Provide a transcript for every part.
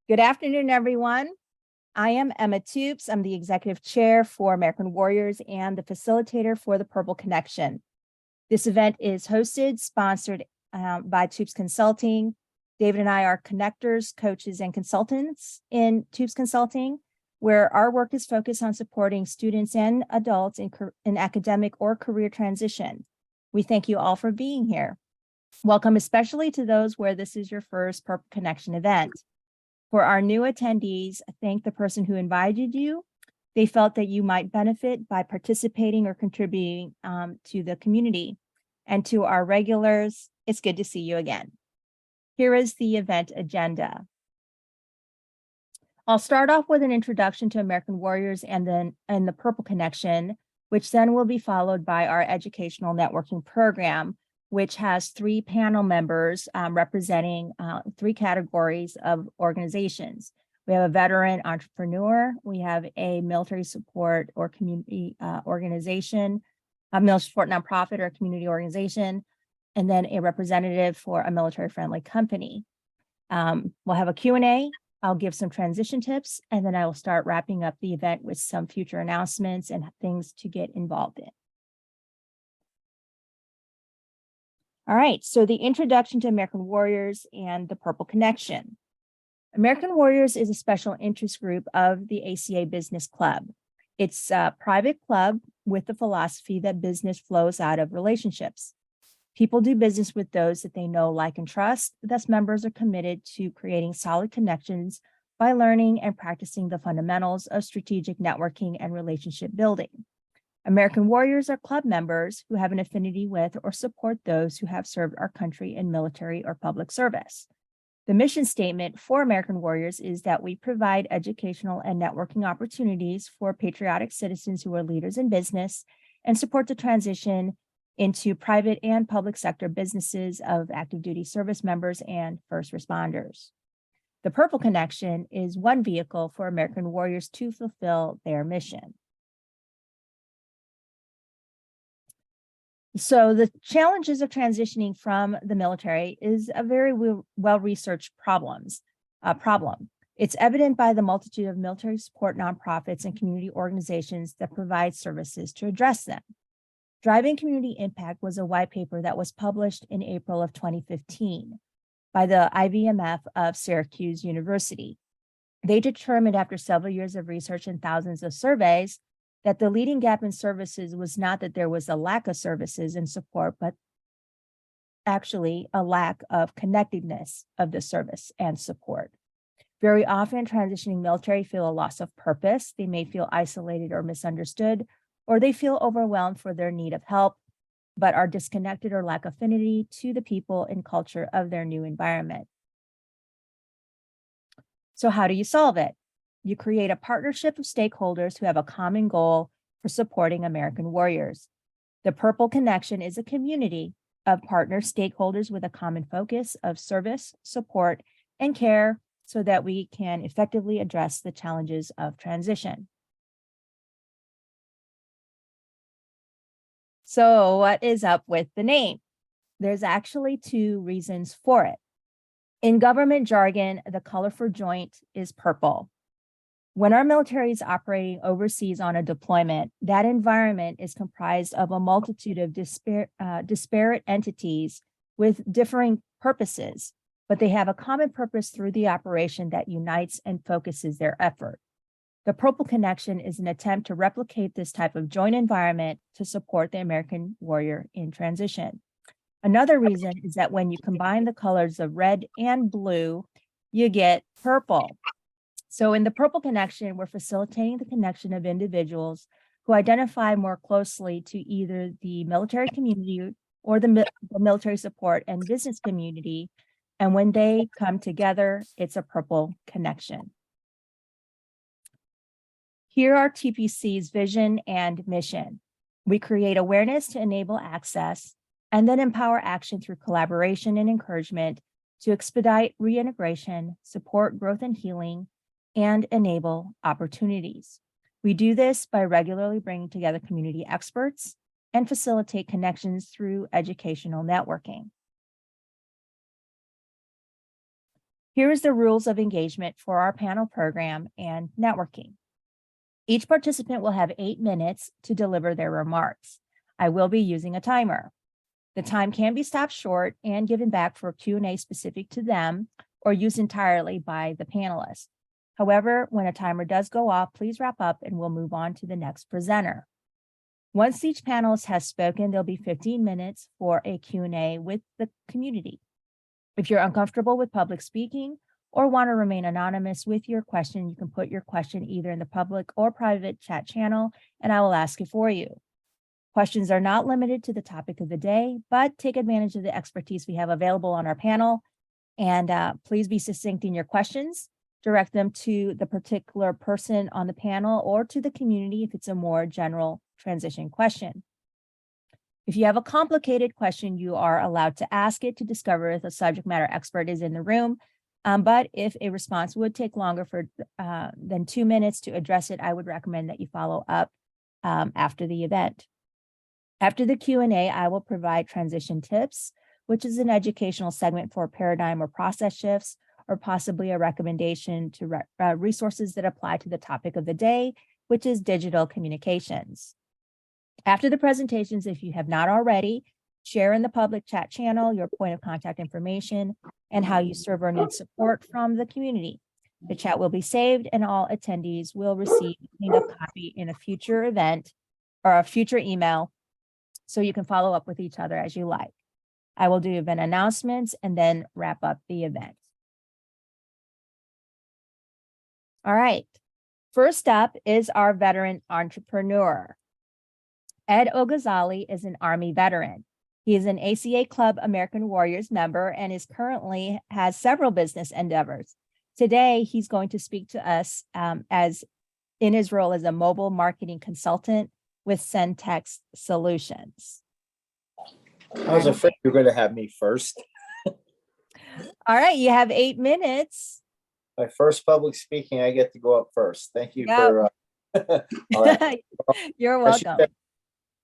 Good afternoon, everyone. I am Emma Toops. I'm the executive chair for American Warriors and the facilitator for the Purple Connection. This event is hosted, sponsored by Toops Consulting. David and I are connectors, coaches, and consultants in Toops Consulting, where our work is focused on supporting students and adults in academic or career transition. We thank you all for being here. Welcome especially to those where this is your first Purple Connection event. For our new attendees, thank the person who invited you. They felt that you might benefit by participating or contributing to the community. And to our regulars, it's good to see you again. Here is the event agenda. I'll start off with an introduction to American Warriors and the Purple Connection, which then will be followed by our educational networking program, which has 3 panel members representing 3 categories of organizations. We have a veteran entrepreneur, we have a military support or community organization, a military support nonprofit or community organization, and then a representative for a military-friendly company. We'll have a Q&A, I'll give some transition tips, and then I will start wrapping up the event with some future announcements and things to get involved in. All right, so the introduction to American Warriors and the Purple Connection. American Warriors is a special interest group of the ACA Business Club. It's a private club with the philosophy that business flows out of relationships. People do business with those that they know, like, and trust. Thus, members are committed to creating solid connections by learning and practicing the fundamentals of strategic networking and relationship building. American Warriors are club members who have an affinity with or support those who have served our country in military or public service. The mission statement for American Warriors is that we provide educational and networking opportunities for patriotic citizens who are leaders in business and support the transition into private and public sector businesses of active duty service members and first responders. The Purple Connection is one vehicle for American Warriors to fulfill their mission. So the challenges of transitioning from the military is a very well-researched problem. It's evident by the multitude of military support nonprofits and community organizations that provide services to address them. Driving Community Impact was a white paper that was published in April of 2015 by the IVMF of Syracuse University. They determined after several years of research and thousands of surveys that the leading gap in services was not that there was a lack of services and support, but actually a lack of connectedness of the service and support. Very often, transitioning military feel a loss of purpose. They may feel isolated or misunderstood, or they feel overwhelmed for their need of help, but are disconnected or lack affinity to the people and culture of their new environment. So how do you solve it? You create a partnership of stakeholders who have a common goal for supporting American Warriors. The Purple Connection is a community of partner stakeholders with a common focus of service, support, and care so that we can effectively address the challenges of transition. So what is up with the name? There's actually 2 reasons for it. In government jargon, the color for joint is purple. When our military is operating overseas on a deployment, that environment is comprised of a multitude of disparate entities with differing purposes, but they have a common purpose through the operation that unites and focuses their effort. The Purple Connection is an attempt to replicate this type of joint environment to support the American Warrior in transition. Another reason is that when you combine the colors of red and blue, you get purple. So in the Purple Connection, we're facilitating the connection of individuals who identify more closely to either the military community or the military support and business community. And when they come together, it's a Purple Connection. Here are TPC's vision and mission. We create awareness to enable access and then empower action through collaboration and encouragement to expedite reintegration, support growth and healing, and enable opportunities. We do this by regularly bringing together community experts and facilitate connections through educational networking. Here is the rules of engagement for our panel program and networking. Each participant will have 8 minutes to deliver their remarks. I will be using a timer. The time can be stopped short and given back for Q&A specific to them or used entirely by the panelists. However, when a timer does go off, please wrap up and we'll move on to the next presenter. Once each panelist has spoken, there'll be 15 minutes for a Q&A with the community. If you're uncomfortable with public speaking or want to remain anonymous with your question, you can put your question either in the public or private chat channel, and I will ask it for you. Questions are not limited to the topic of the day, but take advantage of the expertise we have available on our panel. And please be succinct in your questions. Direct them to the particular person on the panel or to the community if it's a more general transition question. If you have a complicated question, you are allowed to ask it to discover if a subject matter expert is in the room. But if a response would take longer than 2 minutes to address it, I would recommend that you follow up after the event. After the Q&A, I will provide transition tips, which is an educational segment for paradigm or process shifts, or possibly a recommendation to resources that apply to the topic of the day, which is digital communications. After the presentations, if you have not already, share in the public chat channel your point of contact information and how you serve or need support from the community. The chat will be saved and all attendees will receive a cleaned up copy in a future event or a future email, so you can follow up with each other as you like. I will do event announcements and then wrap up the event. All right, first up is our veteran entrepreneur. Ed Ogozaly is an Army veteran. He is an ACA Club American Warriors member and is currently has several business endeavors. Today, he's going to speak to us as in his role as a mobile marketing consultant with SenText Solutions. I was afraid you were going to have me first. All right, you have 8 minutes. My first public speaking, I get to go up first. Thank you for. All right. You're welcome.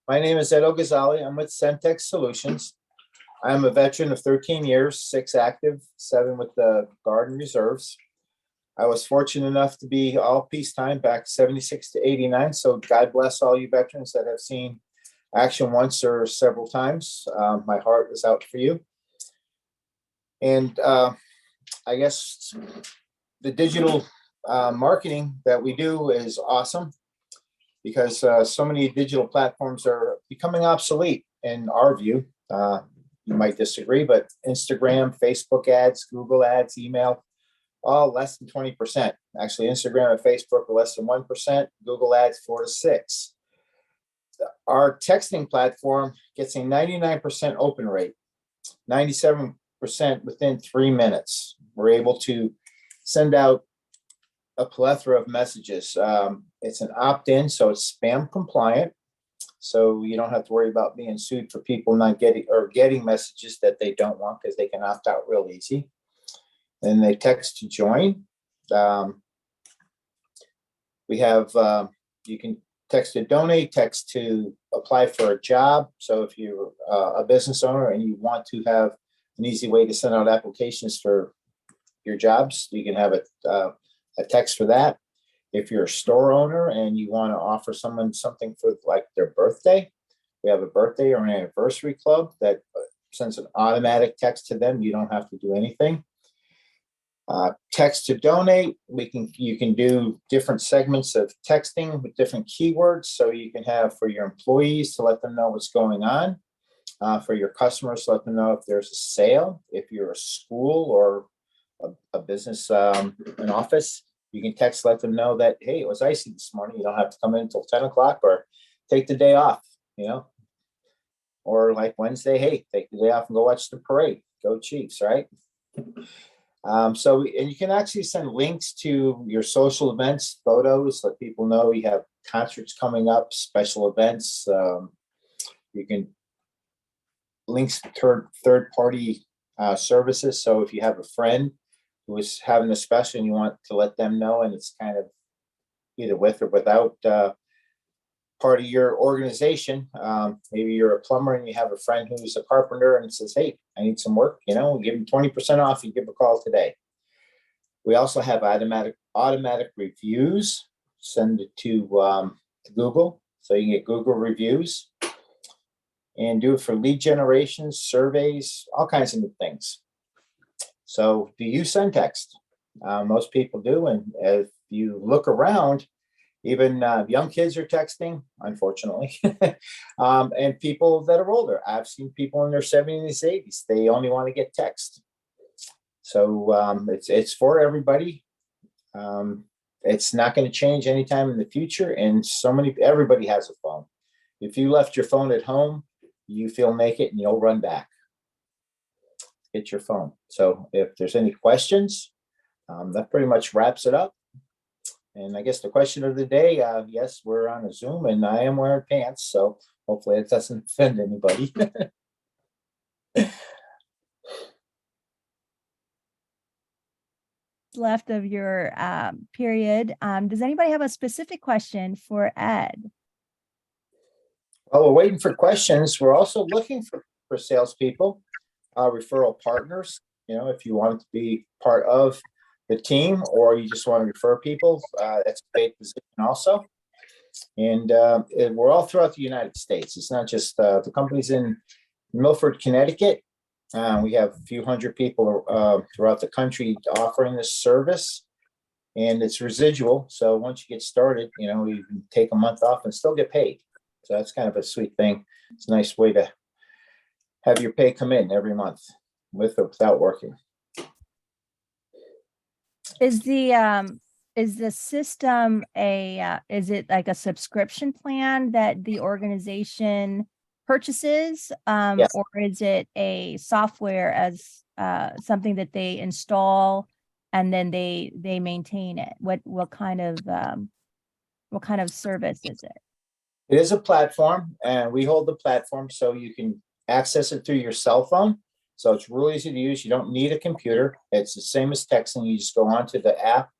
My name is Ed Ogozaly. I'm with SenText Solutions. I'm a veteran of 13 years, 6 active, 7 with the Guard and Reserves. I was fortunate enough to be all peacetime back 76 to 89. So God bless all you veterans that have seen action once or several times. My heart is out for you. And I guess the digital marketing that we do is awesome because so many digital platforms are becoming obsolete in our view. You might disagree, but Instagram, Facebook ads, Google ads, email, all less than 20%. Actually, Instagram and Facebook are less than 1%. Google ads 4 to 6. Our texting platform gets a 99% open rate, 97% within 3 minutes. We're able to send out a plethora of messages. It's an opt-in, so it's spam compliant. So you don't have to worry about being sued for people not getting messages that they don't want because they can opt out real easy. And they text to join. We have, you can text to donate, text to apply for a job. So if you're a business owner and you want to have an easy way to send out applications for your jobs, you can have a text for that. If you're a store owner and you want to offer someone something for like their birthday, we have a birthday or an anniversary club that sends an automatic text to them. You don't have to do anything. Text to donate, you can do different segments of texting with different keywords. So you can have for your employees to let them know what's going on, for your customers to let them know if there's a sale. If you're a school or a business, an office, you can text, let them know that, hey, it was icy this morning. You don't have to come in until 10 o'clock or take the day off, or like Wednesday, hey, take the day off and go watch the parade. Go Chiefs, right? And you can actually send links to your social events, photos, let people know you have concerts coming up, special events. You can links to third-party services. So if you have a friend who is having a special and you want to let them know, and it's kind of either with or without part of your organization, maybe you're a plumber and you have a friend who's a carpenter and says, hey, I need some work, we'll give them 20% off. You give a call today. We also have automatic reviews. Send it to Google, so you can get Google reviews, and do it for lead generation, surveys, all kinds of new things. So do you SenText? Most people do, and if you look around, even young kids are texting, unfortunately, and people that are older. I've seen people in their 70s, 80s. They only want to get text. So it's for everybody. It's not going to change anytime in the future. And everybody has a phone. If you left your phone at home, you feel naked and you'll run back. Get your phone. So if there's any questions, that pretty much wraps it up. And I guess the question of the day, yes, we're on a Zoom and I am wearing pants, so hopefully it doesn't offend anybody. Left of your period. Does anybody have a specific question for Ed? While we're waiting for questions, we're also looking for salespeople, referral partners. If you want to be part of the team or you just want to refer people, that's a paid position also. And we're all throughout the United States. It's not just the company's in Milford, Connecticut. We have a few hundred people throughout the country offering this service, and it's residual. So once you get started, you can take a month off and still get paid. So that's kind of a sweet thing. It's a nice way to have your pay come in every month with or without working. Is the system is it like a subscription plan that the organization purchases, Yes. or is it a software as something that they install and then they maintain it? What kind of service is it? It is a platform, and we hold the platform so you can access it through your cell phone. So it's really easy to use. You don't need a computer. It's the same as texting. You just go onto the app,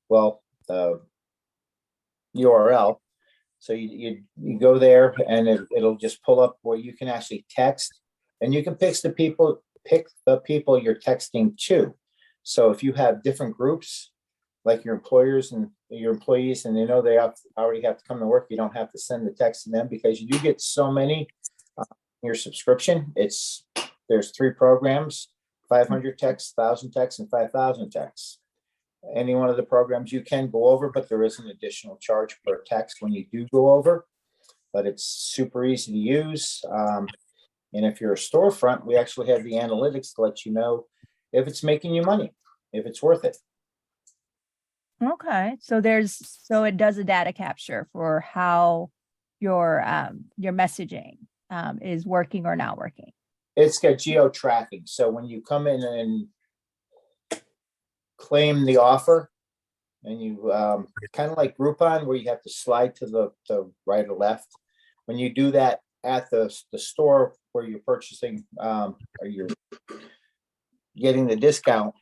the URL. So you go there, and it'll just pull up where you can actually text, and you can pick the people you're texting to. So if you have different groups, like your employers and your employees, and they know they already have to come to work, you don't have to send the text to them because you do get so many your subscription. There's 3 programs, 500 texts, 1,000 texts, and 5,000 texts. Any one of the programs you can go over, but there is an additional charge per text when you do go over. But it's super easy to use. And if you're a storefront, we actually have the analytics to let you know if it's making you money, if it's worth it. Okay, so it does a data capture for how your messaging is working or not working. It's got geo tracking. So when you come in and claim the offer, and you kind of like Groupon, where you have to slide to the right or left. When you do that at the store where you're purchasing or you're getting the discount,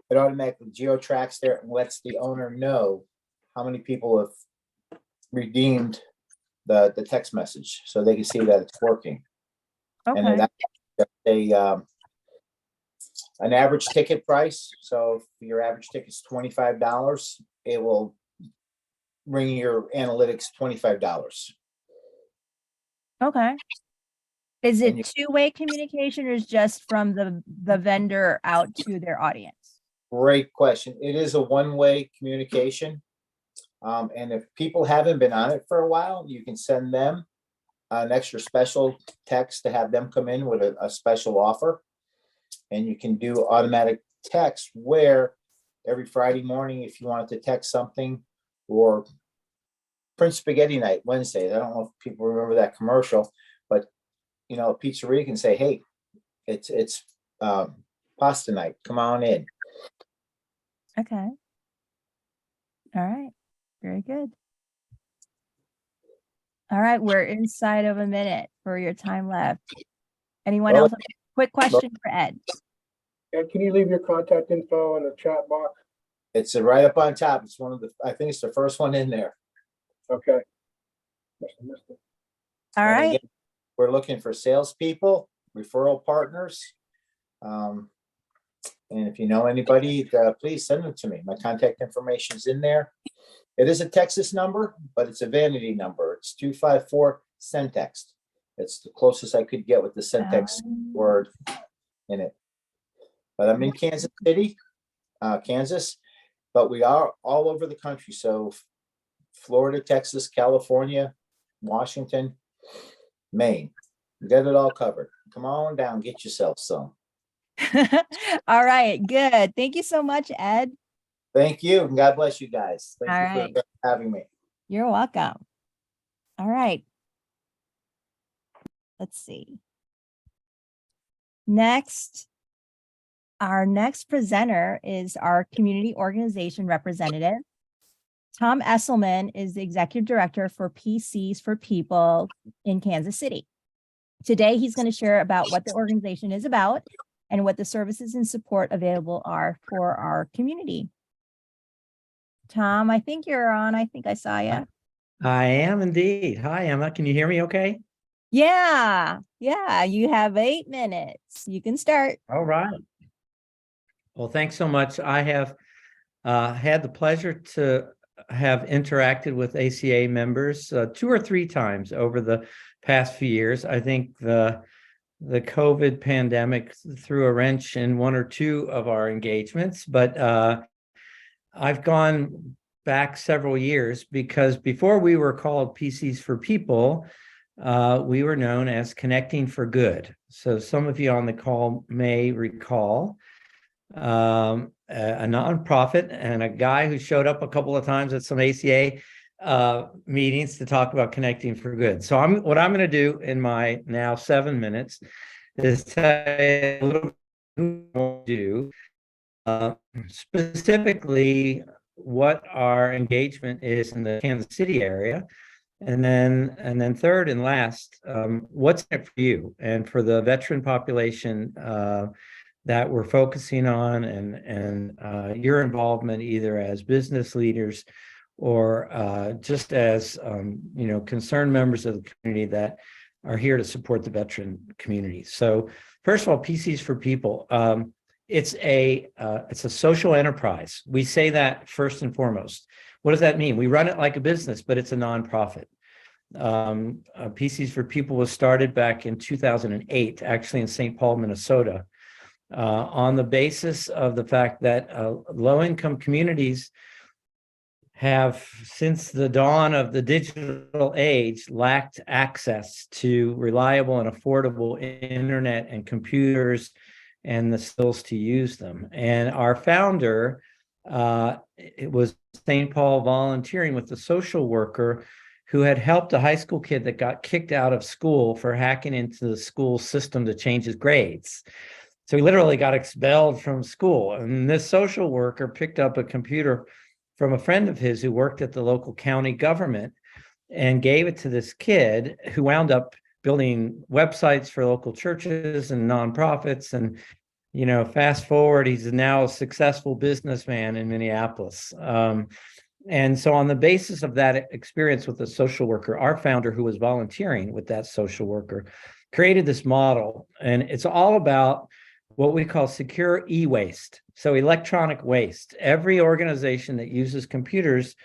it automatically geo tracks there and lets the owner know how many people have redeemed the text message, so they can see that it's working. Okay. And that's an average ticket price. So if your average ticket is $25, it will bring your analytics $25. Okay. Is And it two-way communication or is just from the vendor out to their audience? Great question. It is a one-way communication. And if people haven't been on it for a while, you can send them an extra special text to have them come in with a special offer. And you can do automatic text where every Friday morning, if you wanted to text something, or Prince Spaghetti Night Wednesdays. I don't know if people remember that commercial, but a pizzeria can say, "Hey, it's pasta night. Come on in." Okay. All right. Very good. All right. We're inside of a minute for your time left. Anyone else? Quick question for Ed. Ed, can you leave your contact info in the chat box? It's right up on top. It's I think it's the first one in there. Okay. All right. Again, we're looking for salespeople, referral partners. And if you know anybody, please send them to me. My contact information is in there. It is a Texas number, but it's a vanity number. It's 254 SenText. It's the closest I could get with the SenText word in it. But I'm in Kansas City, Kansas, but we are all over the country. So Florida, Texas, California, Washington, Maine. We got it all covered. Come on down, get yourself some. All right, good. Thank you so much, Ed. Thank you, and God bless you guys. Thank All you right. for having me. You're welcome. All right. Let's see. Next, our next presenter is our community organization representative. Tom Esselman is the executive director for PCs for People in Kansas City. Today, he's going to share about what the organization is about and what the services and support available are for our community. Tom, I think you're on. I think I saw you. I am indeed. Hi, Emma. Can you hear me okay? Yeah, you have 8 minutes. You can start. All right. Well, thanks so much. I have had the pleasure to have interacted with ACA members 2 or 3 times over the past few years. I think the COVID pandemic threw a wrench in 1 or 2 of our engagements, but I've gone back several years because before we were called PCs for People, we were known as Connecting for Good. So some of you on the call may recall a nonprofit and a guy who showed up a couple of times at some ACA meetings to talk about Connecting for Good. So what I'm going to do in my now 7 minutes is tell you a little bit what we do, specifically what our engagement is in the Kansas City area. And then third and last, what's in it for you and for the veteran population that we're focusing on, and your involvement either as business leaders or just as concerned members of the community that are here to support the veteran community. So first of all, PCs for People. It's a social enterprise. We say that first and foremost. What does that mean? We run it like a business, but it's a nonprofit. PCs for People was started back in 2008, actually in St. Paul, Minnesota, on the basis of the fact that low-income communities have, since the dawn of the digital age, lacked access to reliable and affordable internet and computers and the skills to use them. And our founder, it was St. Paul volunteering with a social worker who had helped a high school kid that got kicked out of school for hacking into the school system to change his grades. So he literally got expelled from school. And this social worker picked up a computer from a friend of his who worked at the local county government and gave it to this kid who wound up building websites for local churches and nonprofits. And, fast forward, he's now a successful businessman in Minneapolis. And so on the basis of that experience with the social worker, our founder, who was volunteering with that social worker, created this model. And it's all about what we call secure e-waste. So electronic waste. Every organization that uses computers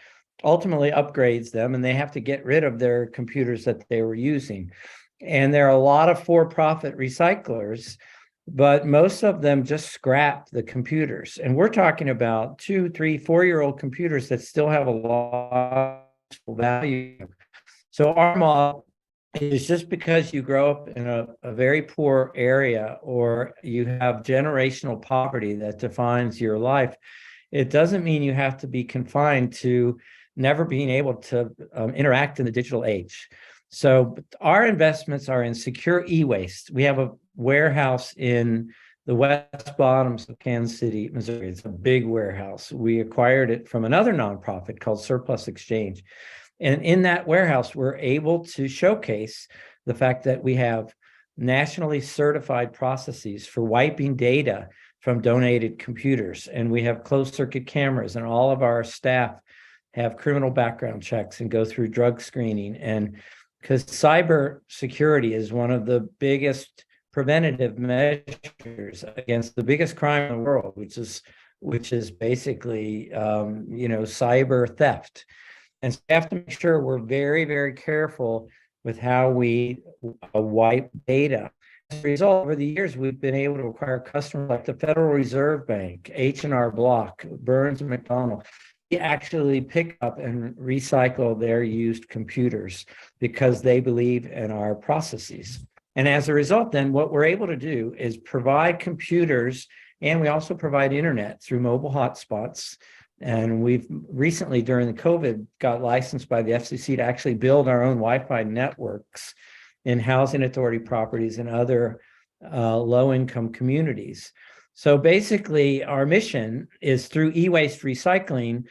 ultimately upgrades them, and they have to get rid of their computers that they were using. And there are a lot of for-profit recyclers, but most of them just scrap the computers. And we're talking about 2, 3, 4-year-old computers that still have a lot of value. So our model is, just because you grow up in a very poor area or you have generational poverty that defines your life, it doesn't mean you have to be confined to never being able to interact in the digital age. So our investments are in secure e-waste. We have a warehouse in the west bottoms of Kansas City, Missouri. It's a big warehouse. We acquired it from another nonprofit called Surplus Exchange. And in that warehouse, we're able to showcase the fact that we have nationally certified processes for wiping data from donated computers. And we have closed circuit cameras, and all of our staff have criminal background checks and go through drug screening. And because cyber security is one of the biggest preventative measures against the biggest crime in the world, which is basically cyber theft. And so we have to make sure we're very, very careful with how we wipe data. As a result, over the years, we've been able to acquire customers like the Federal Reserve Bank, H&R Block, Burns and McDonnell. We actually pick up and recycle their used computers because they believe in our processes. And as a result, then what we're able to do is provide computers, and we also provide internet through mobile hotspots. And we've recently, during the COVID, got licensed by the FCC to actually build our own Wi-Fi networks in housing authority properties and other low-income communities. So basically, our mission is through e-waste recycling,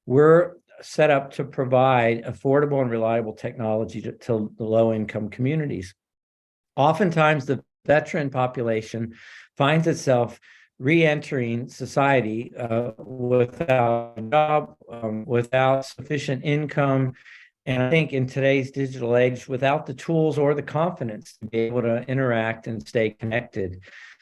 we're set up to provide affordable and reliable technology to the low-income communities. Oftentimes, the veteran population finds itself re-entering society without a job, without sufficient income, and I think in today's digital age, without the tools or the confidence to be able to interact and stay connected.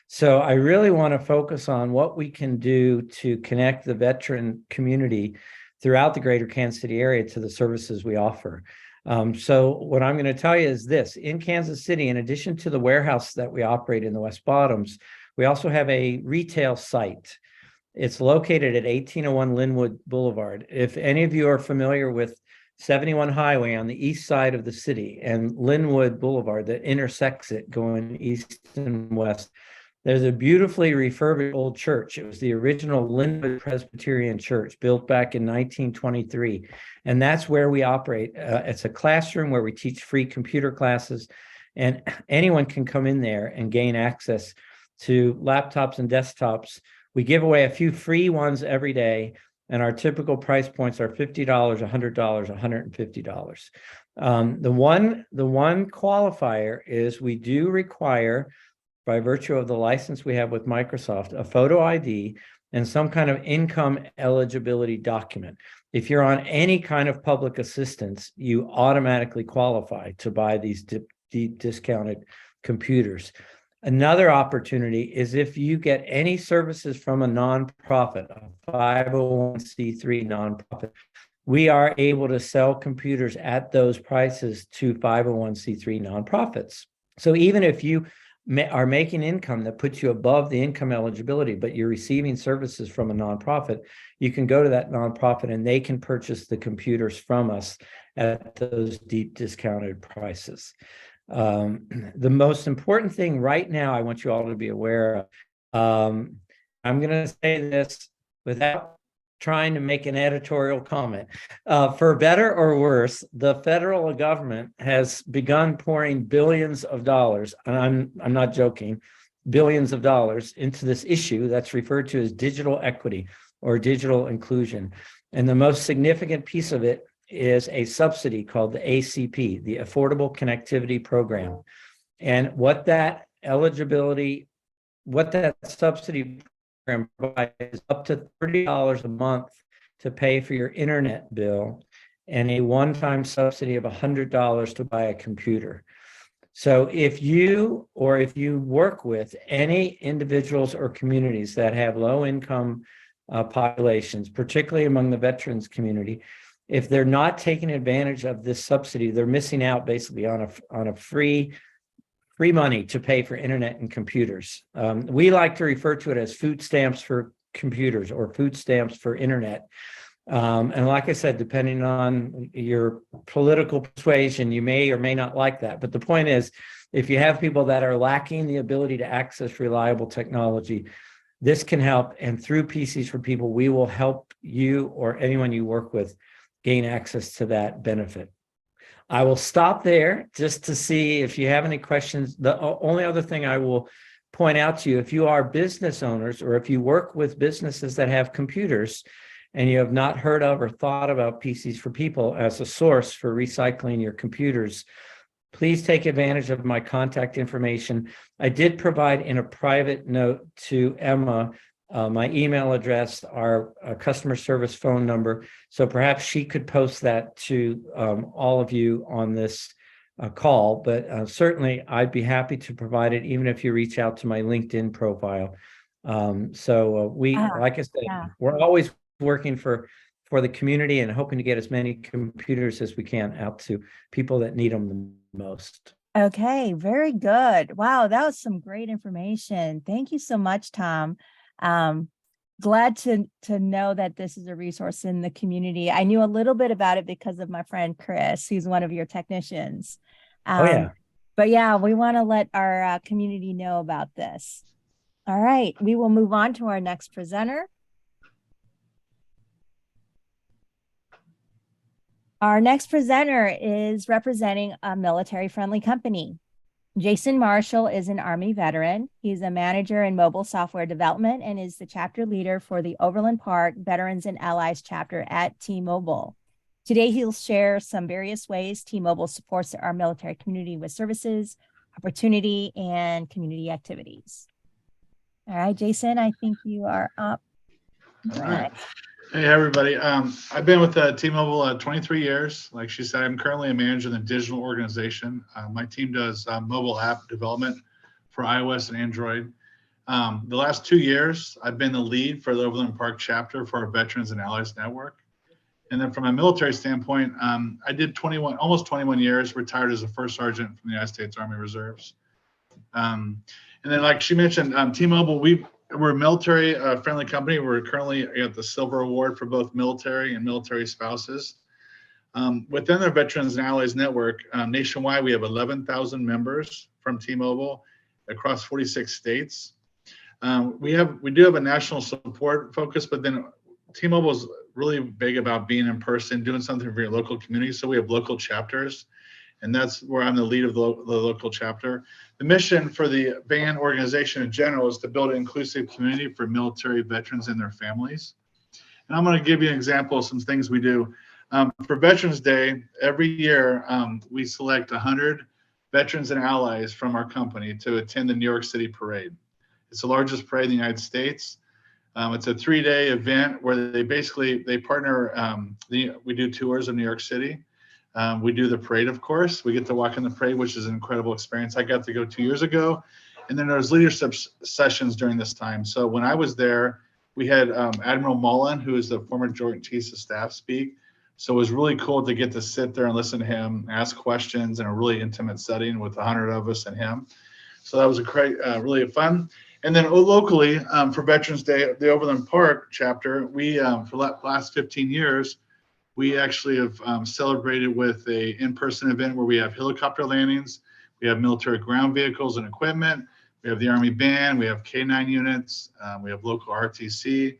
So I really want to focus on what we can do to connect the veteran community throughout the greater Kansas City area to the services we offer. So what I'm going to tell you is this: in Kansas City, in addition to the warehouse that we operate in the West Bottoms, we also have a retail site. It's located at 1801 Linwood Boulevard. If any of you are familiar with 71 Highway on the east side of the city and Linwood Boulevard that intersects it going east and west, there's a beautifully refurbished old church. It was the original Linwood Presbyterian Church built back in 1923. And that's where we operate. It's a classroom where we teach free computer classes, and anyone can come in there and gain access to laptops and desktops. We give away a few free ones every day, and our typical price points are $50, $100, $150. The one qualifier is we do require, by virtue of the license we have with Microsoft, a photo ID and some kind of income eligibility document. If you're on any kind of public assistance, you automatically qualify to buy these discounted computers. Another opportunity is if you get any services from a nonprofit, a 501c3 nonprofit, we are able to sell computers at those prices to 501c3 nonprofits. So even if you are making income that puts you above the income eligibility, but you're receiving services from a nonprofit, you can go to that nonprofit and they can purchase the computers from us at those deep discounted prices. The most important thing right now I want you all to be aware of, I'm going to say this without trying to make an editorial comment. For better or worse, the federal government has begun pouring billions of dollars, and I'm not joking, billions of dollars into this issue that's referred to as digital equity or digital inclusion. And the most significant piece of it is a subsidy called the ACP, the Affordable Connectivity Program. And what that subsidy program provides is up to $30 a month to pay for your internet bill and a one-time subsidy of $100 to buy a computer. So if you work with any individuals or communities that have low income populations, particularly among the veterans community, if they're not taking advantage of this subsidy, they're missing out basically on a free money to pay for internet and computers. We like to refer to it as food stamps for computers or food stamps for internet. And like I said, depending on your political persuasion, you may or may not like that. But the point is, if you have people that are lacking the ability to access reliable technology, this can help. And through PCs for People, we will help you or anyone you work with gain access to that benefit. I will stop there just to see if you have any questions. The only other thing I will point out to you, if you are business owners or if you work with businesses that have computers and you have not heard of or thought about PCs for People as a source for recycling your computers, please take advantage of my contact information. I did provide in a private note to Emma my email address, our customer service phone number. So perhaps she could post that to all of you on this call, but certainly I'd be happy to provide it, even if you reach out to my LinkedIn profile. Like I said, yeah. we're always working for the community and hoping to get as many computers as we can out to people that need them the most. Okay, very good. Wow, that was some great information. Thank you so much, Tom. Glad to know that this is a resource in the community. I knew a little bit about it because of my friend Chris, who's one of your technicians. Oh yeah. But yeah, we want to let our community know about this. All right, we will move on to our next presenter. Our next presenter is representing a military-friendly company. Jason Marshall is an Army veteran. He's a manager in mobile software development and is the chapter leader for the Overland Park Veterans and Allies chapter at T-Mobile. Today, he'll share some various ways T-Mobile supports our military community with services, opportunity, and community activities. All right, Jason, I think you are up. All right. Hey, everybody. I've been with T-Mobile 23 years. Like she said, I'm currently a manager in the digital organization. My team does mobile app development for iOS and Android. The last 2 years, I've been the lead for the Overland Park chapter for our Veterans and Allies Network. And then from a military standpoint, I did almost 21 years, retired as a first sergeant from the United States Army Reserves. And then, like she mentioned, T-Mobile, we're a military friendly company. We're currently at the Silver Award for both military and military spouses. Within our Veterans and Allies Network, nationwide, we have 11,000 members from T-Mobile across 46 states. We do have a national support focus, but then T-Mobile is really big about being in person, doing something for your local community. So we have local chapters, and that's where I'm the lead of the local chapter. The mission for the VAN organization in general is to build an inclusive community for military veterans and their families. And I'm going to give you an example of some things we do. For Veterans Day, every year we select 100 veterans and allies from our company to attend the New York City parade. It's the largest parade in the United States. It's a 3-day event where they partner. We do tours of New York City. We do the parade, of course. We get to walk in the parade, which is an incredible experience. I got to go 2 years ago. And then there's leadership sessions during this time. So when I was there, we had Admiral Mullen, who is the former Joint Chiefs of Staff, speak. So it was really cool to get to sit there and listen to him, ask questions in a really intimate setting with 100 of us and him. So that was a great, really fun. And then locally, for Veterans Day, the Overland Park chapter, we, for the last 15 years, we actually have celebrated with a in-person event where we have helicopter landings, we have military ground vehicles and equipment, we have the Army Band, we have K9 units, we have local RTC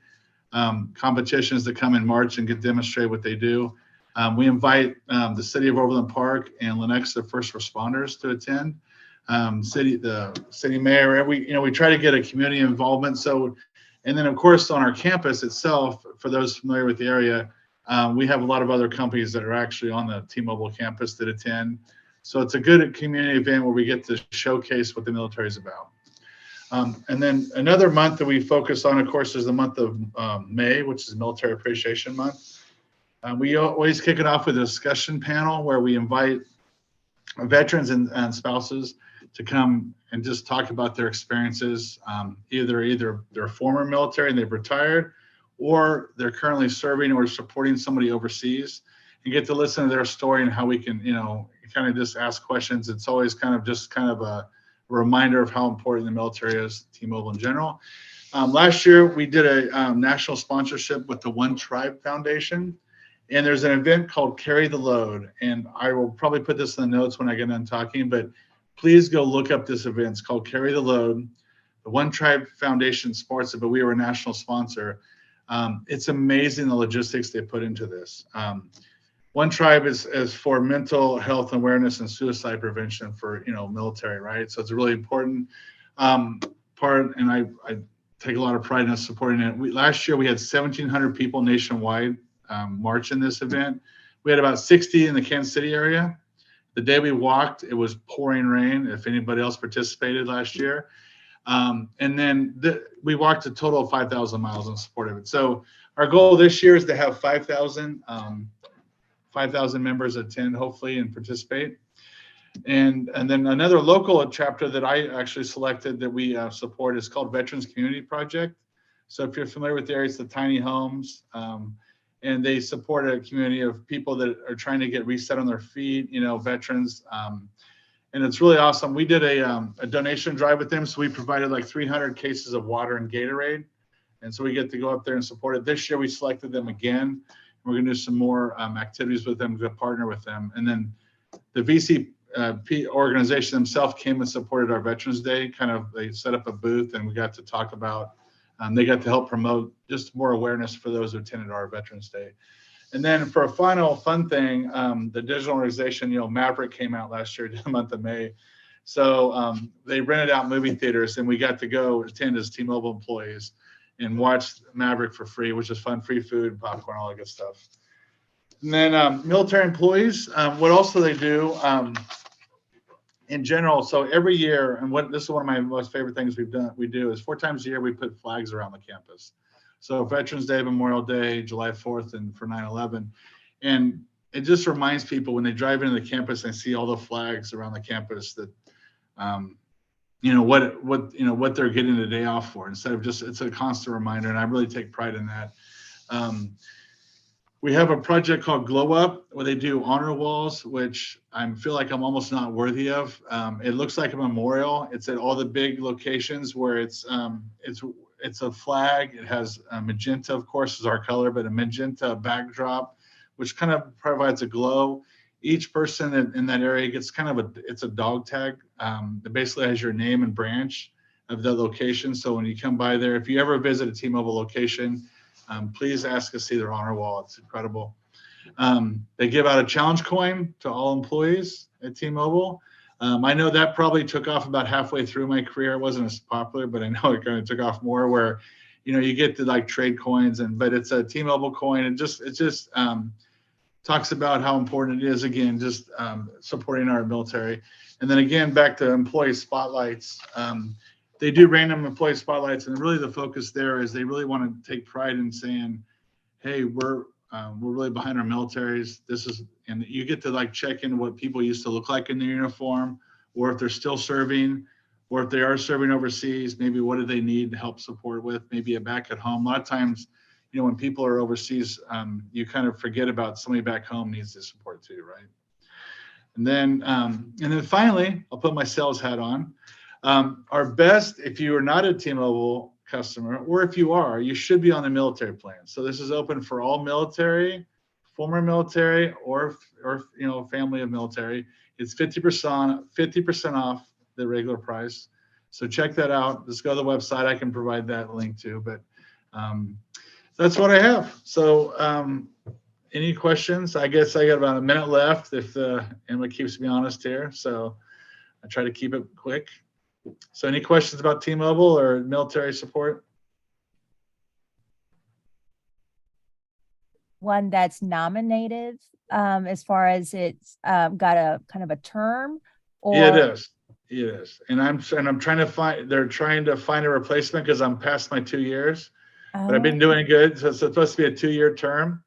competitions that come in March and get demonstrated what they do. We invite the city of Overland Park and Lenexa first responders to attend. The city mayor, we try to get a community involvement. So, and then of course on our campus itself, for those familiar with the area, we have a lot of other companies that are actually on the T-Mobile campus that attend. So it's a good community event where we get to showcase what the military is about. And then another month that we focus on, of course, is the month of May, which is Military Appreciation Month. We always kick it off with a discussion panel where we invite veterans and spouses to come and just talk about their experiences. Either they're former military and they've retired, or they're currently serving or supporting somebody overseas, and get to listen to their story and how we can, kind of just ask questions. It's always kind of a reminder of how important the military is, T-Mobile in general. Last year, we did a national sponsorship with the One Tribe Foundation, and there's an event called Carry the Load, and I will probably put this in the notes when I get done talking, but please go look up this event. It's called Carry the Load. The One Tribe Foundation supports it, but we were a national sponsor. It's amazing the logistics they put into this. One Tribe is for mental health awareness and suicide prevention for military, right? So it's a really important part, and I take a lot of pride in us supporting it. Last year we had 1,700 people nationwide march in this event. We had about 60 in the Kansas City area. The day we walked, it was pouring rain. If anybody else participated last year, and then we walked a total of 5,000 miles in support of it. So our goal this year is to have 5,000 members attend, hopefully, and participate. And then another local chapter that I actually selected that we support is called Veterans Community Project. So if you're familiar with the area, it's the tiny homes. And they support a community of people that are trying to get reset on their feet, veterans. And it's really awesome. We did a donation drive with them. So we provided like 300 cases of water and Gatorade. And so we get to go up there and support it. This year we selected them again. We're going to do some more activities with them to partner with them. And then the VCP organization themselves came and supported our Veterans Day. They set up a booth and we got to talk about, they got to help promote just more awareness for those who attended our Veterans Day. And then for a final fun thing, the digital organization, Maverick came out last year, the month of May. So they rented out movie theaters and we got to go attend as T-Mobile employees and watch Maverick for free, which is fun, free food, popcorn, all that good stuff. And then military employees, what else do they do in general? So every year, and this is one of my most favorite things we do is 4 times a year, we put flags around the campus. So Veterans Day, Memorial Day, July 4th, and for 9/11. And it just reminds people when they drive into the campus and see all the flags around the campus that, what they're getting the day off for, instead of just, it's a constant reminder. And I really take pride in that. We have a project called Glow Up where they do honor walls, which I feel like I'm almost not worthy of. It looks like a memorial. It's at all the big locations where it's a flag. It has magenta, of course, is our color, but a magenta backdrop, which kind of provides a glow. Each person in that area gets it's a dog tag that basically has your name and branch of the location. So when you come by there, if you ever visit a T-Mobile location, please ask to see their honor wall. It's incredible. They give out a challenge coin to all employees at T-Mobile. I know that probably took off about halfway through my career. It wasn't as popular, but I know it kind of took off more where, you get to like trade coins but it's a T-Mobile coin and it just talks about how important it is, again, just supporting our military. And then again, back to employee spotlights. They do random employee spotlights, and really the focus there is they really want to take pride in saying, hey, we're really behind our militaries. And you get to like check in what people used to look like in their uniform, or if they're still serving, or if they are serving overseas, maybe what do they need help support with, maybe back at home. A lot of times, when people are overseas, you kind of forget about somebody back home needs the support too, right? And then finally, I'll put my sales hat on. Our best, if you are not a T-Mobile customer, or if you are, you should be on the military plan. So this is open for all military, former military, or family of military. It's 50% off the regular price. So check that out. Just go to the website. I can provide that link too. But that's what I have. So any questions? I guess I got about a minute left if Emma keeps me honest here. So I try to keep it quick. So any questions about T-Mobile or military support? One that's nominated as far as it's got a kind of a term? Or... Yeah, it is. It is. And I'm trying to they're trying to find a replacement because I'm past my 2 years. But I've been doing good. So it's supposed to be a 2-year term.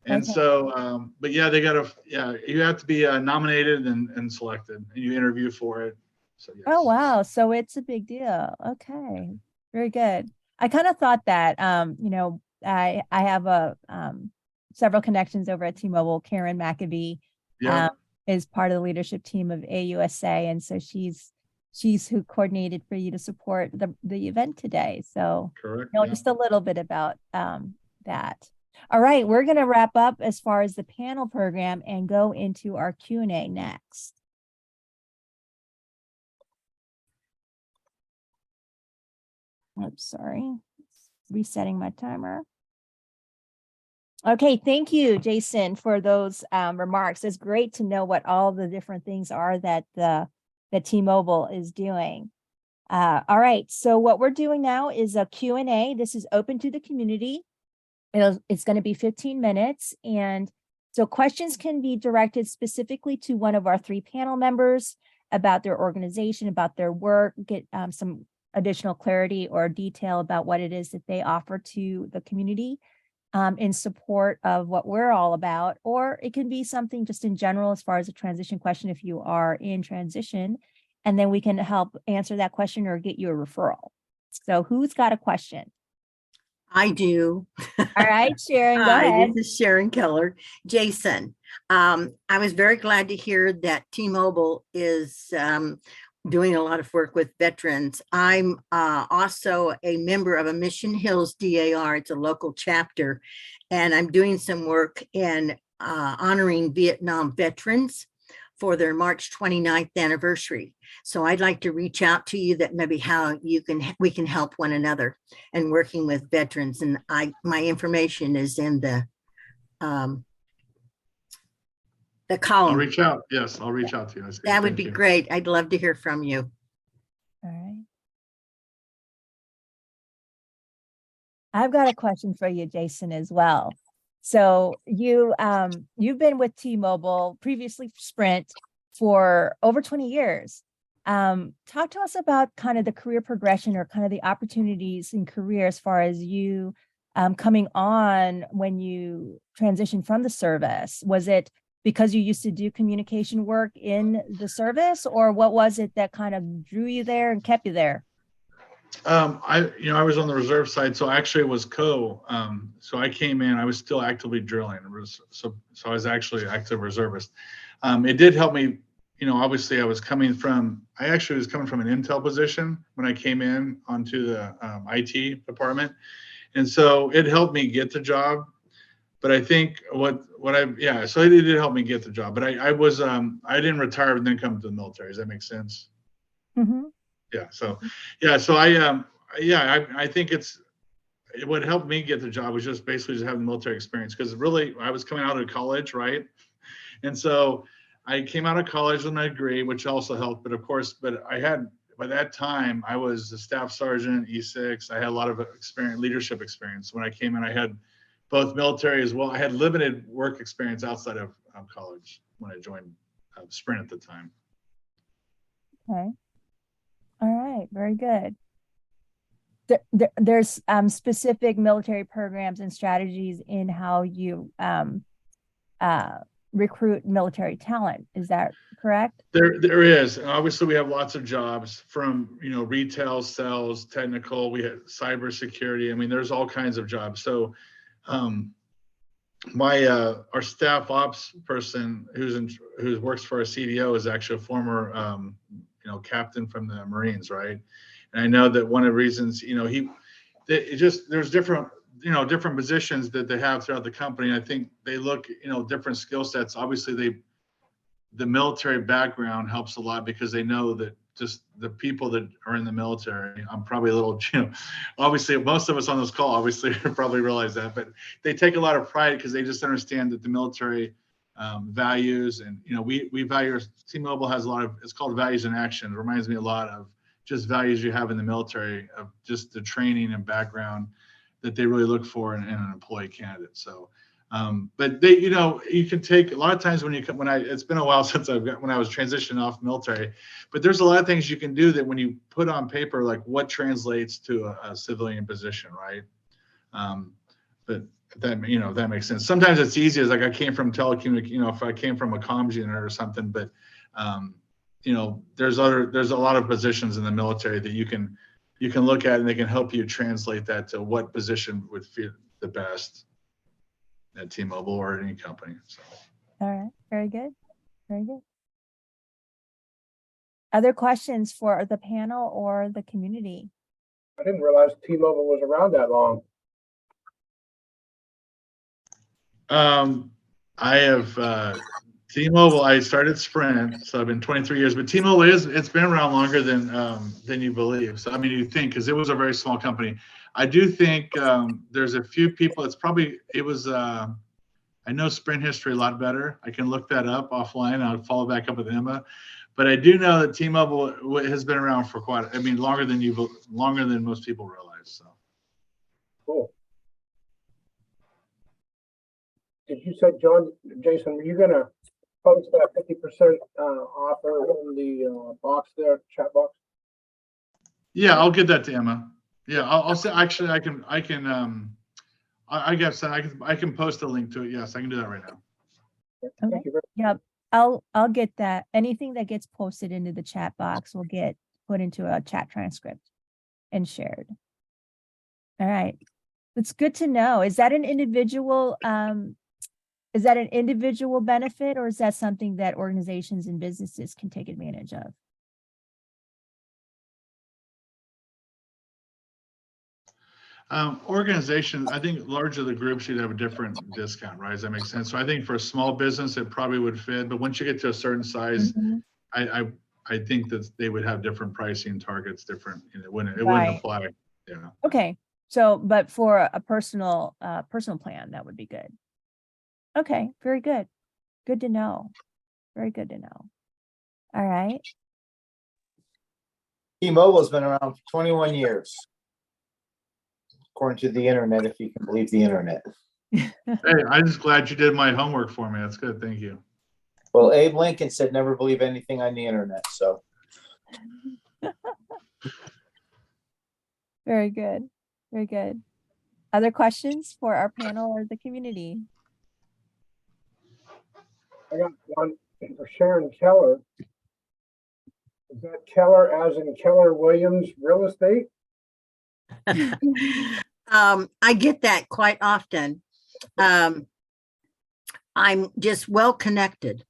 And okay. So, but yeah, you have to be nominated and selected, and you interview for it. So, yes. Oh, wow. So it's a big deal. Okay. Very good. I kind of thought that, I have several connections over at T-Mobile. Karen McAbee is part of the leadership team of AUSA. And so she's who coordinated for you to support the event today. So correct. Just a little bit about that. All right, we're going to wrap up as far as the panel program and go into our Q&A next. Oops, sorry. Resetting my timer. Okay, thank you, Jason, for those remarks. It's great to know what all the different things are that T-Mobile is doing. All right, so what we're doing now is a Q&A. This is open to the community. It's going to be 15 minutes. And so questions can be directed specifically to one of our 3 panel members about their organization, about their work, get some additional clarity or detail about what it is that they offer to the community. in support of what we're all about, or it can be something just in general as far as a transition question if you are in transition, and then we can help answer that question or get you a referral. So who's got a question? I do. All right, Sharon, go Hi, ahead. this is Sharon Keller. Jason, I was very glad to hear that T-Mobile is doing a lot of work with veterans. I'm also a member of a Mission Hills DAR. It's a local chapter, and I'm doing some work in honoring Vietnam veterans for their March 29th anniversary. So I'd like to reach out to you that maybe how we can help one another and working with veterans. And my information is in the I'll column. reach out. Yes, I'll reach out to you. I see. That would Thank be you. great. I'd love to hear from you. All right. I've got a question for you, Jason, as well. So you've been with T-Mobile, previously Sprint, for over 20 years. Talk to us about kind of the career progression or kind of the opportunities in career as far as you coming on when you transitioned from the service. Was it because you used to do communication work in the service, or what was it that kind of drew you there and kept you there? I was on the reserve side, so actually it was so I came in, I was still actively drilling. So I was actually active reservist. It did help me, obviously I was coming from an Intel position when I came in onto the IT department. And so it helped me get the job. But I think so it did help me get the job. But I didn't retire and then come to the military. Does that make sense? Mm-hmm. I think what helped me get the job was just basically just having military experience, because really I was coming out of college, right? And so I came out of college with my degree, which also helped. But of course, by that time I was a staff sergeant, E6. I had a lot of leadership experience. When I came in, I had both military as well. I had limited work experience outside of college when I joined Sprint at the time. Okay. All right, very good. There's specific military programs and strategies in how you recruit military talent. Is that correct? There is. And obviously, we have lots of jobs from retail, sales, technical. We have cybersecurity. I mean, there's all kinds of jobs. So, our staff ops person who works for our CDO is actually a former captain from the Marines, right? And I know that one of the reasons, there's different positions that they have throughout the company. I think they look, different skill sets. Obviously, the military background helps a lot, because they know that just the people that are in the military, I'm probably a little, obviously most of us on this call obviously probably realize that, but they take a lot of pride because they just understand that the military values, and we value. T-Mobile has a lot of, it's called values in action. It reminds me a lot of just values you have in the military, of just the training and background that they really look for in an employee candidate. So, but they, you can take a lot of times it's been a while since when I was transitioning off military, but there's a lot of things you can do that when you put on paper, like what translates to a civilian position, right? But that makes sense. Sometimes it's easy, as like I came from telecommunications, if I came from a comms unit or something, but there's a lot of positions in the military that you can look at, and they can help you translate that to what position would fit the best at T-Mobile or at any company. So. All right, very good, very good. Other questions for the panel or the community? I didn't realize T-Mobile was around that long. I have T-Mobile. I started Sprint, so I've been 23 years. But T-Mobile it's been around longer than you believe. So I mean, you think, because it was a very small company. I do think there's a few people. I know Sprint history a lot better. I can look that up offline. I'll follow back up with Emma. But I do know that T-Mobile has been around for longer than most people realize. So. Cool. Did you say, Jason, were you going to post that 50% offer in the box there, chat box? Yeah, I'll get that to Emma. Yeah, I'll say, actually, I guess I can post a link to it. Yes, I can do that right now. Okay. Thank you very Yep, I'll get that. Anything that gets posted into the chat box will get put into a chat transcript and shared. All right. It's good to know. Is that an individual benefit, or is that something that organizations and businesses can take advantage of? Organization, I think larger the group should have a different discount, right? Does that make sense? So I think for a small business, it probably would fit, but once you get to a certain size, Mhm. I think that they would have different pricing targets, different, it wouldn't Right. apply. Yeah. Okay, so, but for a personal plan, that would be good. Okay, very good. Good to know. Very good to know. All right. T-Mobile's been around for 21 years. According to the internet, if you can believe the internet. Hey, I'm just glad you did my homework for me. That's good. Thank you. Well, Abe Lincoln said never believe anything on the internet, so. Very good. Very good. Other questions for our panel or the community? I got one for Sharon Keller. Is that Keller as in Keller Williams Real Estate? I get that quite often. I'm just well connected.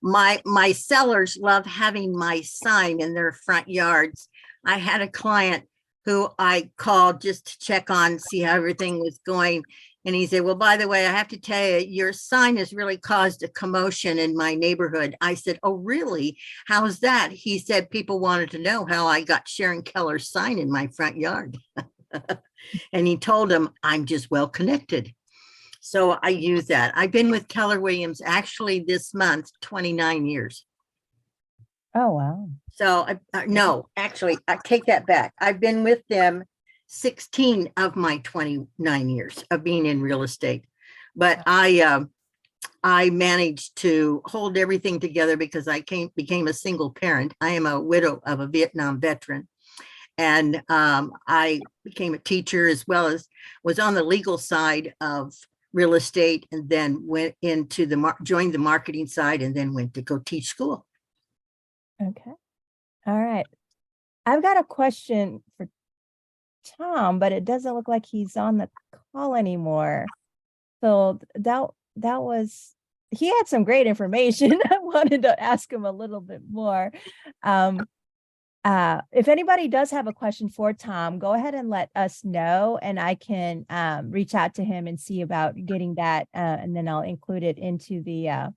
My sellers love having my sign in their front yards. I had a client who I called just to check on, see how everything was going. And he said, well, by the way, I have to tell you, your sign has really caused a commotion in my neighborhood. I said, oh, really? How's that? He said, people wanted to know how I got Sharon Keller's sign in my front yard. And he told him, I'm just well connected. So I use that. I've been with Keller Williams actually this month, 29 years. Oh, wow. So no, actually, I take that back. I've been with them 16 of my 29 years of being in real estate. But I managed to hold everything together because I became a single parent. I am a widow of a Vietnam veteran. And I became a teacher as well as was on the legal side of real estate, and then went into joined the marketing side, and then went to go teach school. Okay. All right. I've got a question for Tom, but it doesn't look like he's on the call anymore. So that was, he had some great information. I wanted to ask him a little bit more. If anybody does have a question for Tom, go ahead and let us know, and I can reach out to him and see about getting that, and then I'll include it into the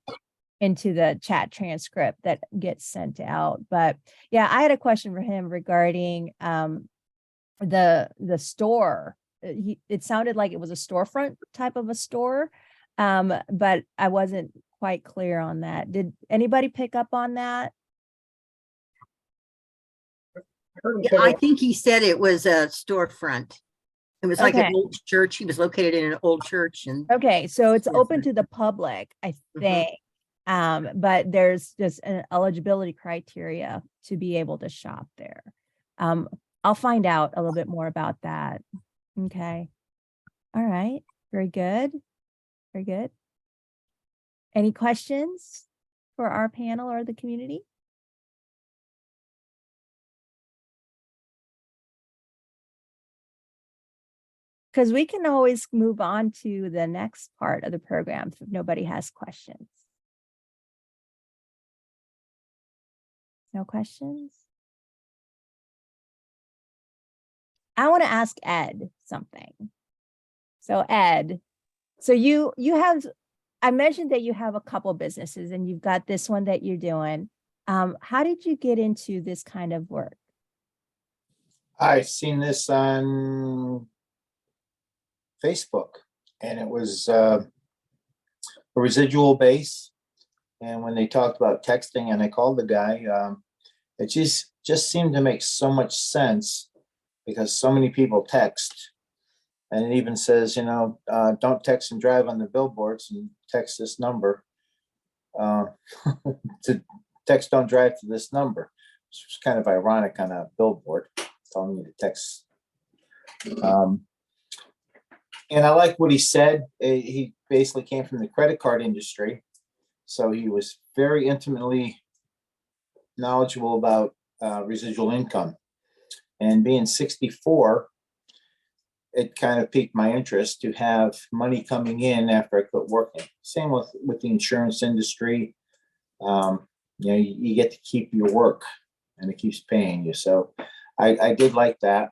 chat transcript that gets sent out. But yeah, I had a question for him regarding the store. It sounded like it was a storefront type of a store, but I wasn't quite clear on that. Did anybody pick up on that? I think he said it was a storefront. It was like an Okay. old church. He was located in an old church. And Okay, so it's open storefront. to the public, I Mhm. think. But there's just an eligibility criteria to be able to shop there. I'll find out a little bit more about that. Okay. All right. Very good. Very good. Any questions for our panel or the community? Because we can always move on to the next part of the program if nobody has questions. No questions? I want to ask Ed something. So Ed, so you have, I mentioned that you have a couple businesses and you've got this one that you're doing. How did you get into this kind of work? I've seen this on Facebook, and it was a residual base. And when they talked about texting, and I called the guy, it just seemed to make so much sense because so many people text. And it even says, don't text and drive on the billboards, and text this number. To text, don't drive to this number. It's kind of ironic on a billboard. telling me to text. And I like what he said. He basically came from the credit card industry, so he was very intimately knowledgeable about residual income. And being 64, it kind of piqued my interest to have money coming in after I quit working. Same with the insurance industry. You know, you get to keep your work and it keeps paying you. So I did like that.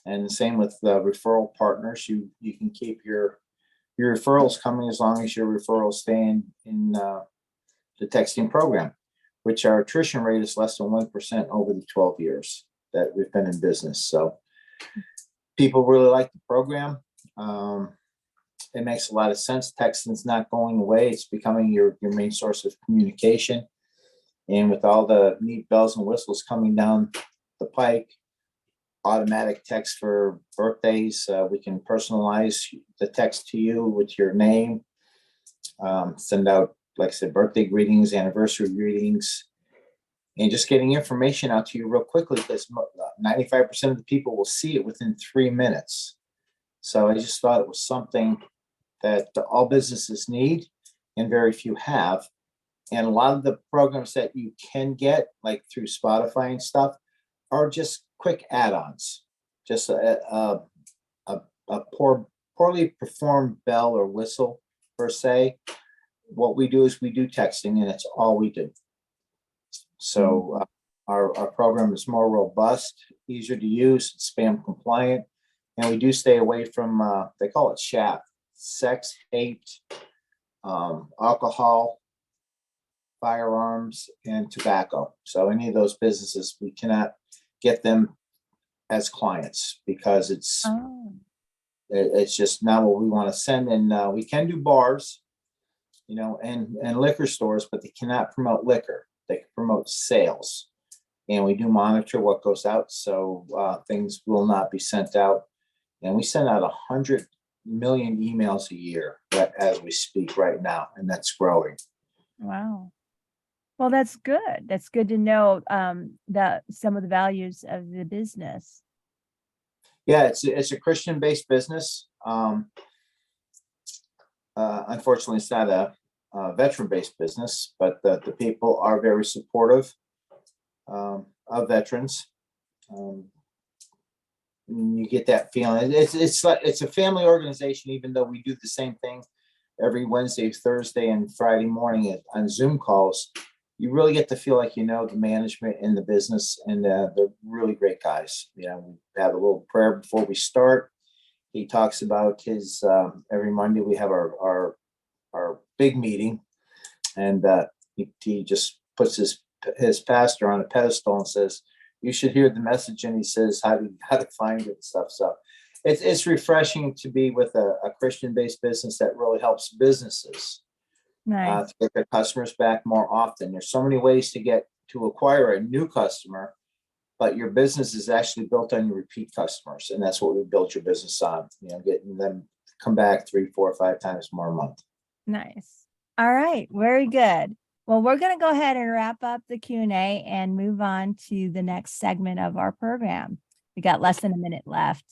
And the same with referral partners. You can keep your referrals coming as long as your referrals stay in the texting program, which our attrition rate is less than 1% over the 12 years that we've been in business. So people really like the program. It makes a lot of sense. Texting's not going away. It's becoming your main source of communication. And with all the neat bells and whistles coming down the pike, automatic text for birthdays, we can personalize the text to you with your name, send out, like I said, birthday greetings, anniversary greetings, and just getting information out to you real quickly, because 95% of the people will see it within 3 minutes. So I just thought it was something that all businesses need and very few have. And a lot of the programs that you can get, like through Spotify and stuff, are just quick add-ons, just a poorly performed bell or whistle per se. What we do is we do texting, and it's all we do. So our program is more robust, easier to use, spam compliant, and we do stay away from, they call it SHAP, sex, hate, alcohol, firearms, and tobacco. So any of those businesses, we cannot get them as clients because it's just not what we want to send. And we can do bars, you know, and liquor stores, but they cannot promote liquor. They can promote sales, and we do monitor what goes out. So things will not be sent out, and we send out 100 million emails a year as we speak right now, and that's growing. Wow. Well, that's good. That's good to know that some of the values of the business. Yeah, it's a Christian-based business. Unfortunately, it's not a veteran-based business, but the people are very supportive of veterans. You get that feeling. It's a family organization, even though we do the same thing every Wednesday, Thursday, and Friday morning on Zoom calls. You really get to feel like you know the management in the business, and they're really great guys. You know, we have a little prayer before we start. He talks about his every Monday we have our big meeting, and he just puts his pastor on a pedestal and says, "You should hear the message," and he says how to find it and stuff. So it's refreshing to be with a Christian-based business that really helps businesses Nice. to get their customers back more often. There's so many ways to acquire a new customer, but your business is actually built on your repeat customers, and that's what we built your business on. You know, getting them come back 3, 4, 5 times more a month. Nice. All right. Very good. Well, we're going to go ahead and wrap up the Q&A and move on to the next segment of our program. We got less than a minute left,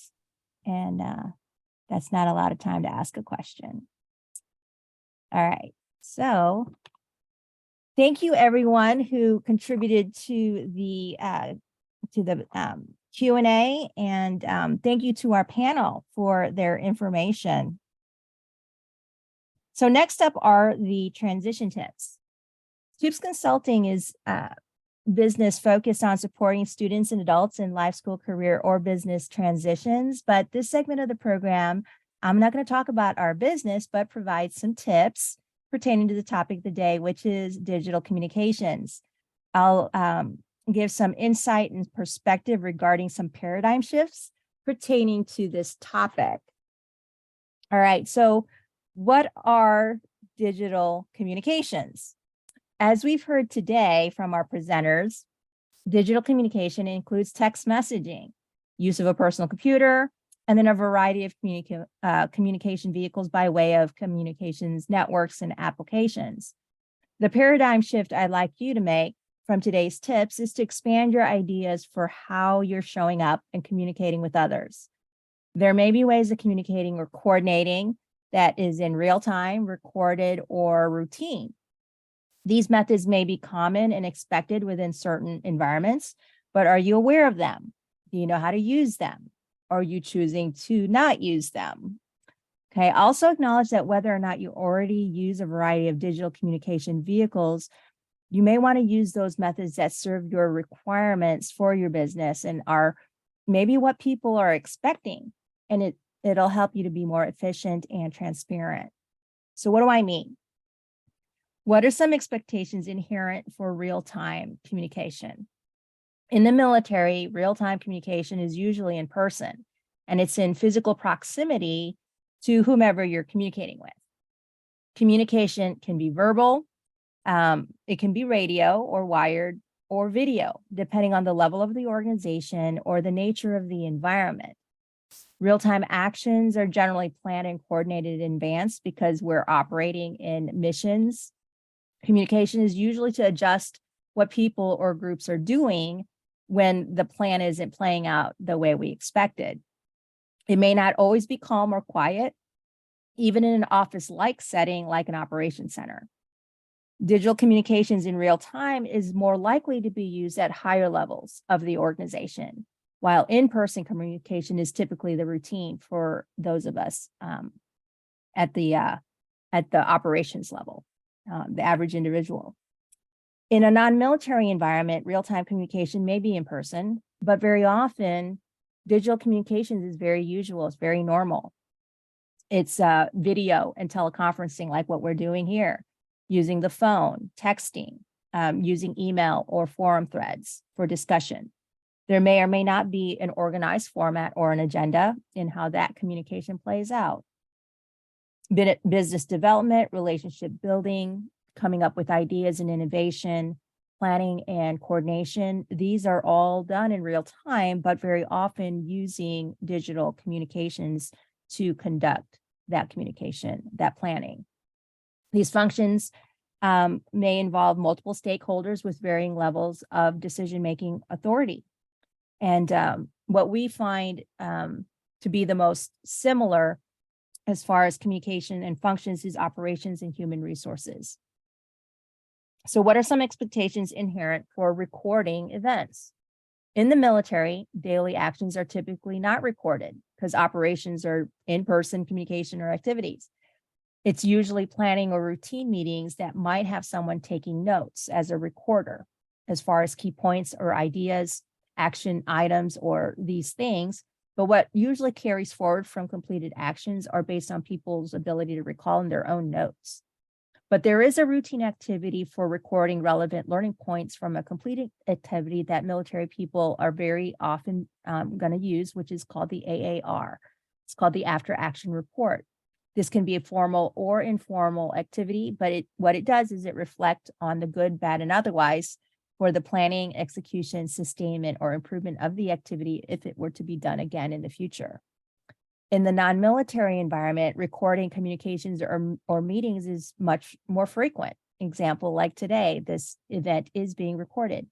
and that's not a lot of time to ask a question. All right. So thank you, everyone who contributed to the Q&A, and thank you to our panel for their information. So next up are the transition tips. Toops Consulting is business focused on supporting students and adults in life, school, career, or business transitions. But this segment of the program, I'm not going to talk about our business, but provide some tips pertaining to the topic of the day, which is digital communications. I'll give some insight and perspective regarding some paradigm shifts pertaining to this topic. All right, so what are digital communications? As we've heard today from our presenters, digital communication includes text messaging, use of a personal computer, and then a variety of communication vehicles by way of communications networks and applications. The paradigm shift I'd like you to make from today's tips is to expand your ideas for how you're showing up and communicating with others. There may be ways of communicating or coordinating that is in real time, recorded, or routine. These methods may be common and expected within certain environments, but are you aware of them? Do you know how to use them? Are you choosing to not use them? Okay, also acknowledge that whether or not you already use a variety of digital communication vehicles, you may want to use those methods that serve your requirements for your business and are maybe what people are expecting. And it'll help you to be more efficient and transparent. So what do I mean? What are some expectations inherent for real-time communication? In the military, real-time communication is usually in person, and it's in physical proximity to whomever you're communicating with. Communication can be verbal, it can be radio or wired or video, depending on the level of the organization or the nature of the environment. Real-time actions are generally planned and coordinated in advance because we're operating in missions. Communication is usually to adjust what people or groups are doing when the plan isn't playing out the way we expected. It may not always be calm or quiet, even in an office-like setting like an operations center. Digital communications in real time is more likely to be used at higher levels of the organization, while in-person communication is typically the routine for those of us at the operations level, the average individual. In a non-military environment, real-time communication may be in person, but very often digital communications is very usual, it's very normal. It's video and teleconferencing like what we're doing here, using the phone, texting, using email or forum threads for discussion. There may or may not be an organized format or an agenda in how that communication plays out. Business development, relationship building, coming up with ideas and innovation, planning and coordination, these are all done in real time, but very often using digital communications to conduct that communication, that planning. These functions may involve multiple stakeholders with varying levels of decision-making authority. And what we find to be the most similar as far as communication and functions is operations and human resources. So what are some expectations inherent for recording events? In the military, daily actions are typically not recorded because operations are in-person communication or activities. It's usually planning or routine meetings that might have someone taking notes as a recorder as far as key points or ideas, action items, or these things. But what usually carries forward from completed actions are based on people's ability to recall in their own notes. But there is a routine activity for recording relevant learning points from a completed activity that military people are very often going to use, which is called the AAR. It's called the After Action Report. This can be a formal or informal activity, but what it does is it reflects on the good, bad, and otherwise for the planning, execution, sustainment, or improvement of the activity if it were to be done again in the future. In the non-military environment, recording communications or meetings is much more frequent. Example, like today, this event is being recorded.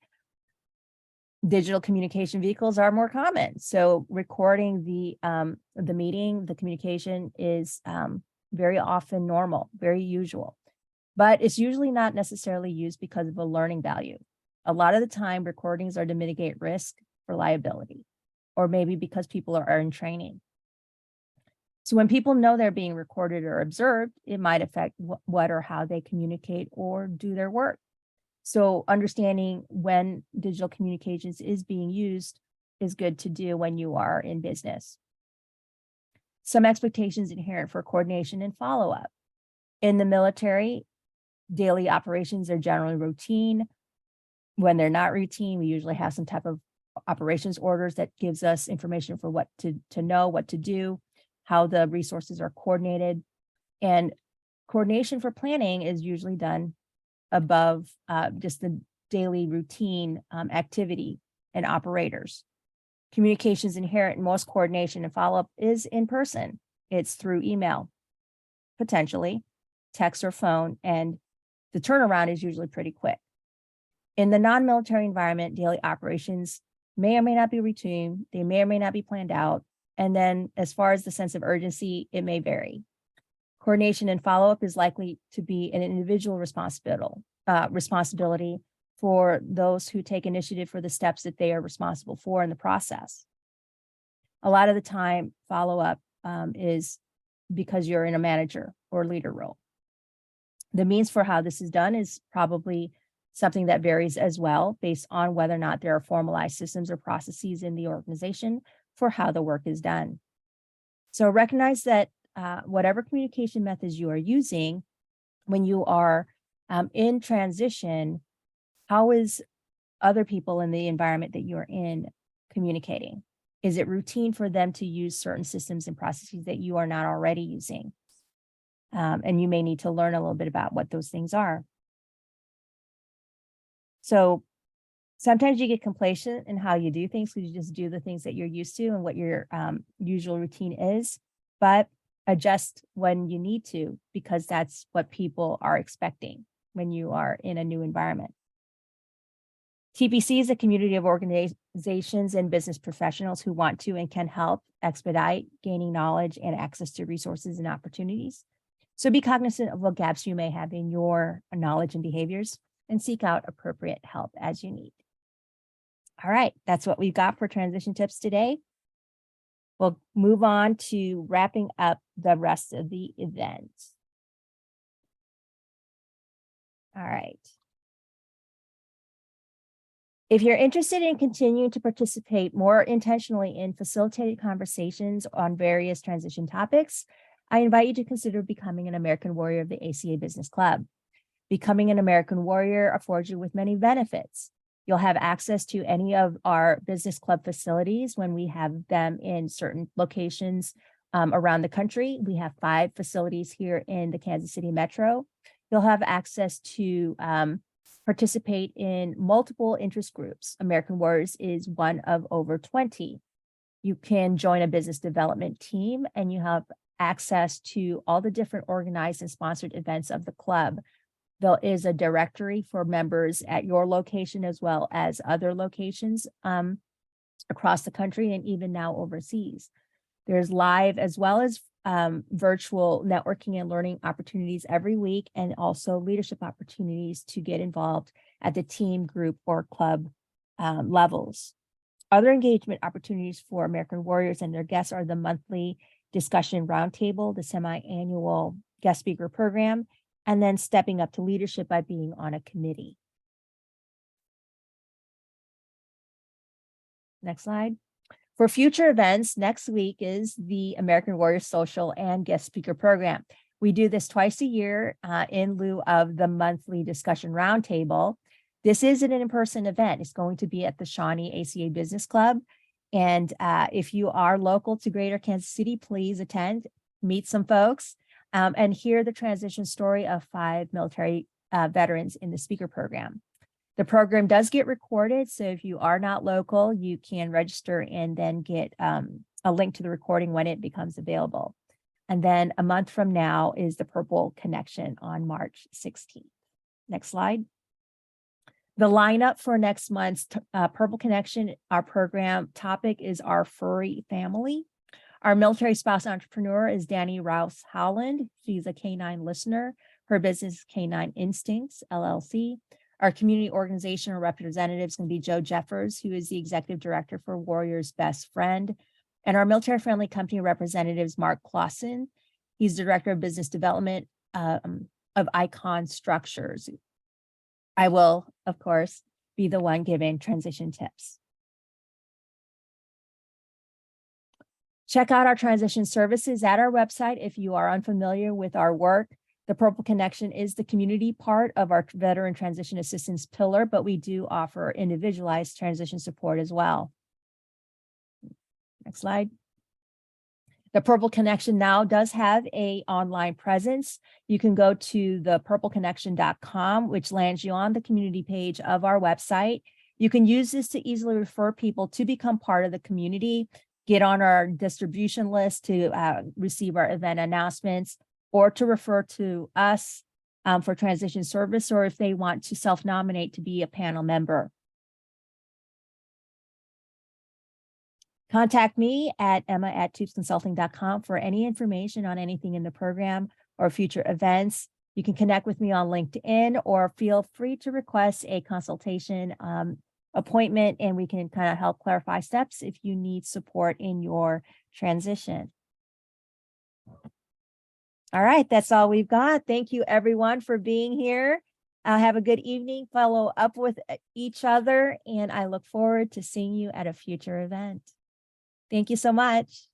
Digital communication vehicles are more common. So recording the meeting, the communication is very often normal, very usual, but it's usually not necessarily used because of a learning value. A lot of the time, recordings are to mitigate risk for liability, or maybe because people are in training. So when people know they're being recorded or observed, it might affect what or how they communicate or do their work. So understanding when digital communications is being used is good to do when you are in business. Some expectations inherent for coordination and follow-up. In the military, daily operations are generally routine. When they're not routine, we usually have some type of operations orders that gives us information for what to know, what to do, how the resources are coordinated. And coordination for planning is usually done above just the daily routine activity and operators. Communications inherent in most coordination and follow-up is in person. It's through email, potentially, text or phone, and the turnaround is usually pretty quick. In the non-military environment, daily operations may or may not be routine. They may or may not be planned out. And then as far as the sense of urgency, it may vary. Coordination and follow-up is likely to be an individual responsibility for those who take initiative for the steps that they are responsible for in the process. A lot of the time, follow-up is because you're in a manager or leader role. The means for how this is done is probably something that varies as well based on whether or not there are formalized systems or processes in the organization for how the work is done. So recognize that whatever communication methods you are using, when you are in transition, how is other people in the environment that you're in communicating? Is it routine for them to use certain systems and processes that you are not already using? And you may need to learn a little bit about what those things are. So sometimes you get complacent in how you do things because you just do the things that you're used to and what your usual routine is, but adjust when you need to, because that's what people are expecting when you are in a new environment. TPC is a community of organizations and business professionals who want to and can help expedite gaining knowledge and access to resources and opportunities. So be cognizant of what gaps you may have in your knowledge and behaviors and seek out appropriate help as you need. All right, that's what we've got for transition tips today. We'll move on to wrapping up the rest of the event. All right. If you're interested in continuing to participate more intentionally in facilitated conversations on various transition topics, I invite you to consider becoming an American Warrior of the ACA Business Club. Becoming an American Warrior affords you with many benefits. You'll have access to any of our business club facilities when we have them in certain locations around the country. We have 5 facilities here in the Kansas City Metro. You'll have access to participate in multiple interest groups. American Warriors is one of over 20. You can join a business development team and you have access to all the different organized and sponsored events of the club. There is a directory for members at your location as well as other locations across the country and even now overseas. There's live as well as virtual networking and learning opportunities every week, and also leadership opportunities to get involved at the team, group, or club levels. Other engagement opportunities for American Warriors and their guests are the monthly discussion roundtable, the semi-annual guest speaker program, and then stepping up to leadership by being on a committee. Next slide. For future events, next week is the American Warrior Social and Guest Speaker Program. We do this twice a year in lieu of the monthly discussion roundtable. This is an in-person event. It's going to be at the Shawnee ACA Business Club. And if you are local to Greater Kansas City, please attend, meet some folks, and hear the transition story of 5 military veterans in the speaker program. The program does get recorded, so if you are not local, you can register and then get a link to the recording when it becomes available. And then a month from now is the Purple Connection on March 16th. Next slide. The lineup for next month's Purple Connection, our program topic is our furry family. Our military spouse entrepreneur is Danny Rouse Howland. She's a K9 listener. Her business is K9 Instincts, LLC. Our community organization or representative is going to be Joe Jeffers, who is the executive director for Warrior's Best Friend. And our military-friendly company representative is Mark Clausen. He's director of business development of Icon Structures. I will, of course, be the one giving transition tips. Check out our transition services at our website if you are unfamiliar with our work. The Purple Connection is the community part of our veteran transition assistance pillar, but we do offer individualized transition support as well. Next slide. The Purple Connection now does have an online presence. You can go to the purpleconnection.com, which lands you on the community page of our website. You can use this to easily refer people to become part of the community, get on our distribution list to receive our event announcements, or to refer to us for transition service, or if they want to self-nominate to be a panel member. Contact me at emma@toopsconsulting.com for any information on anything in the program or future events. You can connect with me on LinkedIn, or feel free to request a consultation appointment, and we can kind of help clarify steps if you need support in your transition. All right, that's all we've got. Thank you, everyone, for being here. Have a good evening. Follow up with each other, and I look forward to seeing you at a future event. Thank you so much.